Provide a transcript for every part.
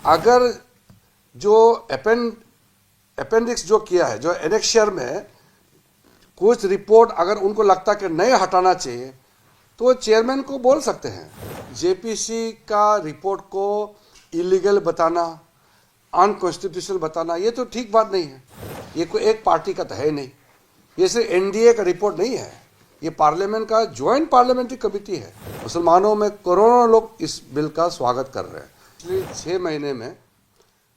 अगर जो अपेंडिक्स जो किया है, जो एनेक्शियर में कुछ रिपोर्ट अगर उनको लगता कि नहीं हटाना चाहिए तो चेयरमैन को बोल सकते हैं। जेपीसी का रिपोर्ट को इलीगल बताना, अनकॉन्स्टिट्यूशनल बताना, ये तो ठीक बात नहीं है। ये कोई एक पार्टी का तो है नहीं, ये सिर्फ एनडीए का रिपोर्ट नहीं है, ये पार्लियामेंट का ज्वाइंट पार्लियामेंट्री कमेटी है। मुसलमानों में करोड़ों लोग इस बिल का स्वागत कर रहे हैं। पिछले 6 महीने में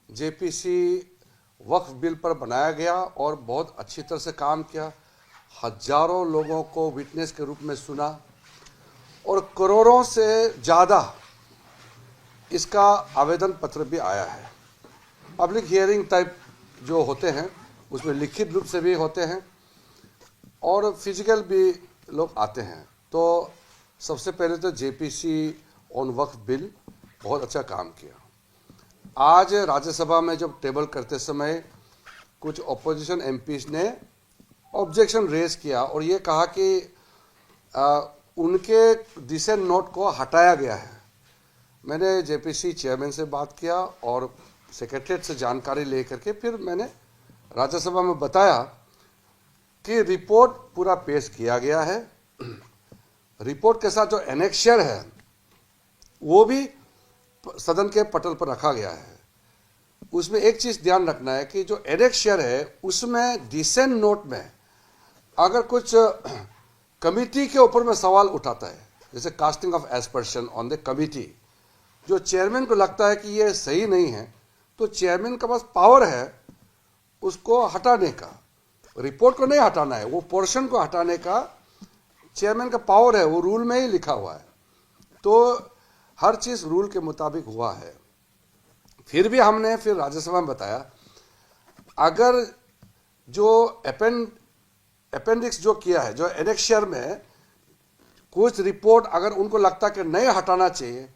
जेपीसी वक्फ बिल पर बनाया गया और बहुत अच्छी तरह से काम किया। हजारों लोगों को विटनेस के रूप में सुना और करोड़ों से ज़्यादा इसका आवेदन पत्र भी आया है। पब्लिक हियरिंग टाइप जो होते हैं उसमें लिखित रूप से भी होते हैं और फिजिकल भी लोग आते हैं। तो सबसे पहले तो जेपीसी ऑन वक्फ बिल बहुत अच्छा काम किया। आज राज्यसभा में जब टेबल करते समय कुछ अपोजिशन एमपीज ने ऑब्जेक्शन रेज किया और ये कहा कि उनके डिसेंट नोट को हटाया गया है। मैंने जेपीसी चेयरमैन से बात किया और सेक्रेटरीट से जानकारी लेकर के फिर मैंने राज्यसभा में बताया कि रिपोर्ट पूरा पेश किया गया है। रिपोर्ट के साथ जो एनेक्शियर है वो भी सदन के पटल पर रखा गया है। उसमें एक चीज ध्यान रखना है कि जो एनेक्शियर है उसमें डिसेंट नोट में अगर कुछ कमिटी के ऊपर में सवाल उठाता है, जैसे casting of aspersion on the committee, जो चेयरमैन को लगता है कि ये सही नहीं है तो चेयरमैन के पास पावर है उसको हटाने का। रिपोर्ट को नहीं हटाना है, वो पोर्शन को हटाने का चेयरमैन का पावर है, वो रूल में ही लिखा हुआ है। तो हर चीज रूल के मुताबिक हुआ है। फिर भी हमने फिर राज्यसभा में बताया अगर जो अपेंडिक्स जो किया है, जो एनेक्शियर में कुछ रिपोर्ट अगर उनको लगता कि नहीं हटाना चाहिए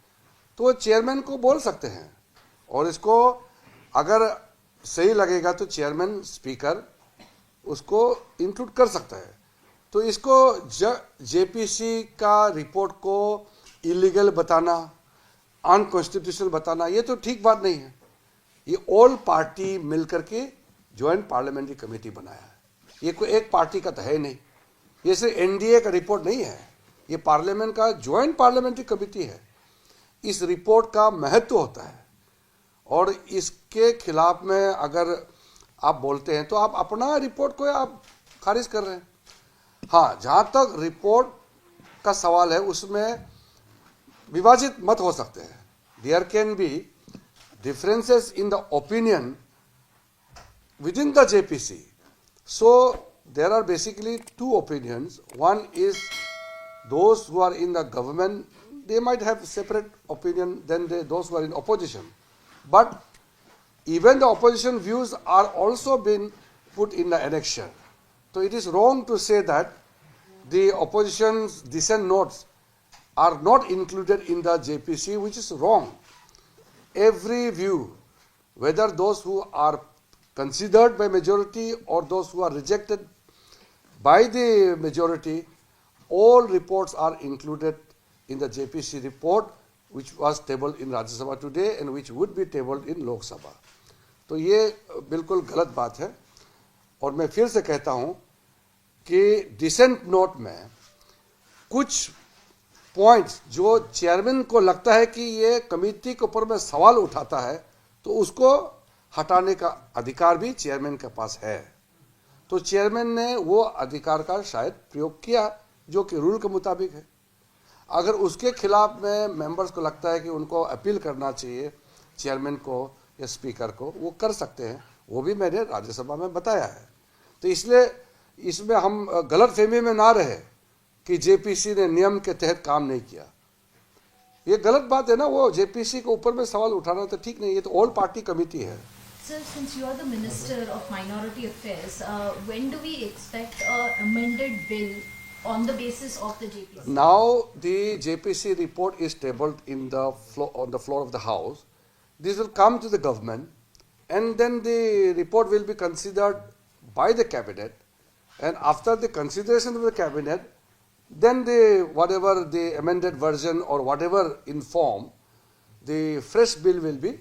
तो चेयरमैन को बोल सकते हैं और इसको अगर सही लगेगा तो चेयरमैन स्पीकर उसको इंक्लूड कर सकता है। तो इसको जेपीसी का रिपोर्ट को इलीगल बताना, अनकॉन्स्टिट्यूशनल बताना, ये तो ठीक बात नहीं है। ये ऑल पार्टी मिलकर के ज्वाइंट पार्लियामेंट्री कमेटी बनाया है, ये कोई एक पार्टी का तो है नहीं, ये सिर्फ एनडीए का रिपोर्ट नहीं है, ये पार्लियामेंट का ज्वाइंट पार्लियामेंट्री कमेटी है। इस रिपोर्ट का महत्व होता है और इसके खिलाफ में अगर आप बोलते हैं तो आप अपना रिपोर्ट को आप खारिज कर रहे हैं। हाँ, जहां तक रिपोर्ट का सवाल है उसमें विभाजित मत हो सकते हैं। There can be differences in the opinion within the JPC. So there are basically two opinions. One is those who are in the government, they might have separate opinion than those who are in opposition. But even the opposition views are also been put in the annexure. So it is wrong to say that the opposition's dissent notes are not included in the JPC, which is wrong. Every view, whether those who are considered by majority or those who are rejected by the majority, all reports are included in the JPC report, which was tabled in Rajya Sabha today and which would be tabled in Lok Sabha. तो ये बिल्कुल गलत बात है और मैं फिर से कहता हूं कि डिसेंट नोट में कुछ पॉइंट्स जो चेयरमैन को लगता है कि ये कमेटी के ऊपर में सवाल उठाता है तो उसको हटाने का अधिकार भी चेयरमैन के पास है। तो चेयरमैन ने वो अधिकार का शायद प्रयोग किया जो कि रूल के मुताबिक है। अगर उसके खिलाफ में मेंबर्स को लगता है कि उनको अपील करना चाहिए चेयरमैन को या स्पीकर को, वो कर सकते हैं, वो भी मैंने राज्यसभा में बताया है। तो इसलिए इसमें हम गलत फहमी में ना रहे कि जेपीसी ने नियम के तहत काम नहीं किया, ये गलत बात है ना। वो जेपीसी के ऊपर में सवाल उठाना तो ठीक नहीं, ये तो ऑल पार्टी कमेटी है। Sir, since you are the Minister of Minority Affairs, when do we expect an amended bill on the basis of the JPC? Now the JPC report is tabled in the on the floor of the House. This will come to the government and then the report will be considered by the cabinet, and after the consideration of the cabinet, then the whatever the amended version or whatever in form, the fresh bill will be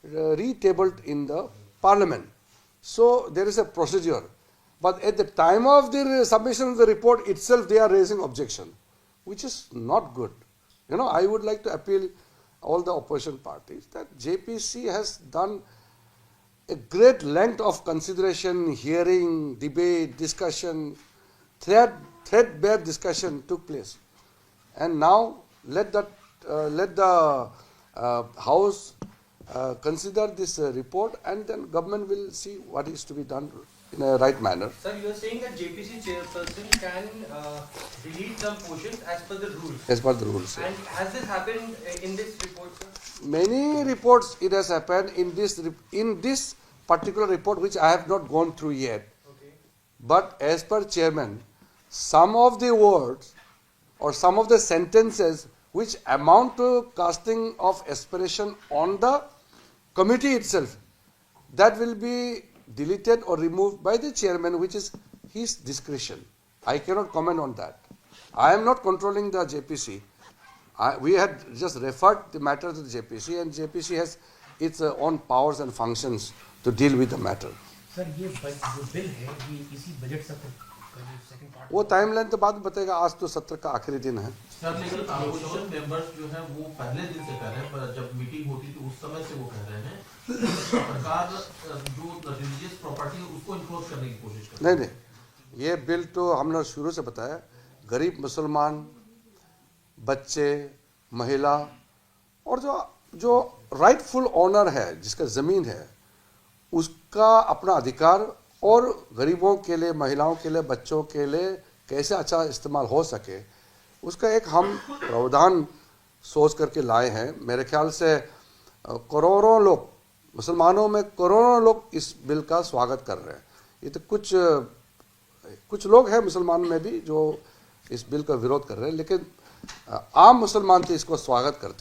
retabled in the parliament. So there is a procedure. But at the time of the submission of the report itself, they are raising objection, which is not good. You know, I would like to appeal all the opposition parties that JPC has done a great length of consideration, hearing, debate, discussion, threadbare discussion took place. And now let the House consider this report, and then government will see what is to be done in a right manner. Sir, you are saying that JPC chairperson can delete some portions as per the rules. As per the rules. And has this happened in this report, sir? Many reports it has happened in this particular report, which I have not gone through yet. Okay. But as per chairman, some of the words or some of the sentences which amount to casting of aspersion on the committee itself, that will be deleted or removed by the chairman, which is his discretion. I cannot comment on that. I am not controlling the JPC. We had just referred the matter to the JPC, and JPC has its own powers and functions to deal with the matter. Sir ये जो bill है ये इसी budget सत्र का जो second part वो timeline तो बाद में बताएगा, आज तो सत्र का आखिरी दिन है. सर लेकिन अपोजिशन मेंबर्स जो है वो पहले दिन से कह रहे हैं, पर जब मीटिंग होती थी उस समय से वो कह रहे हैं सरकार जो रिलीजियस प्रॉपर्टी है उसको इन्क्लोज करने की कोशिश कर रही है. नहीं, ये बिल तो हमने शुरू से बताया, गरीब मुसलमान, बच्चे, महिला और जो राइटफुल ऑनर है, जिसका ज़मीन है, उसका अपना अधिकार और गरीबों के लिए, महिलाओं के लिए, बच्चों के लिए कैसे अच्छा इस्तेमाल हो सके, उसका एक हम प्रावधान सोच करके लाए हैं. मेरे ख्याल से करोड़ों लोग, मुसलमानों में करोड़ों लोग इस बिल का स्वागत कर रहे हैं. ये तो कुछ लोग हैं मुसलमान में भी जो इस बिल का विरोध कर रहे हैं, लेकिन आम मुसलमान तो इसको स्वागत करते हैं.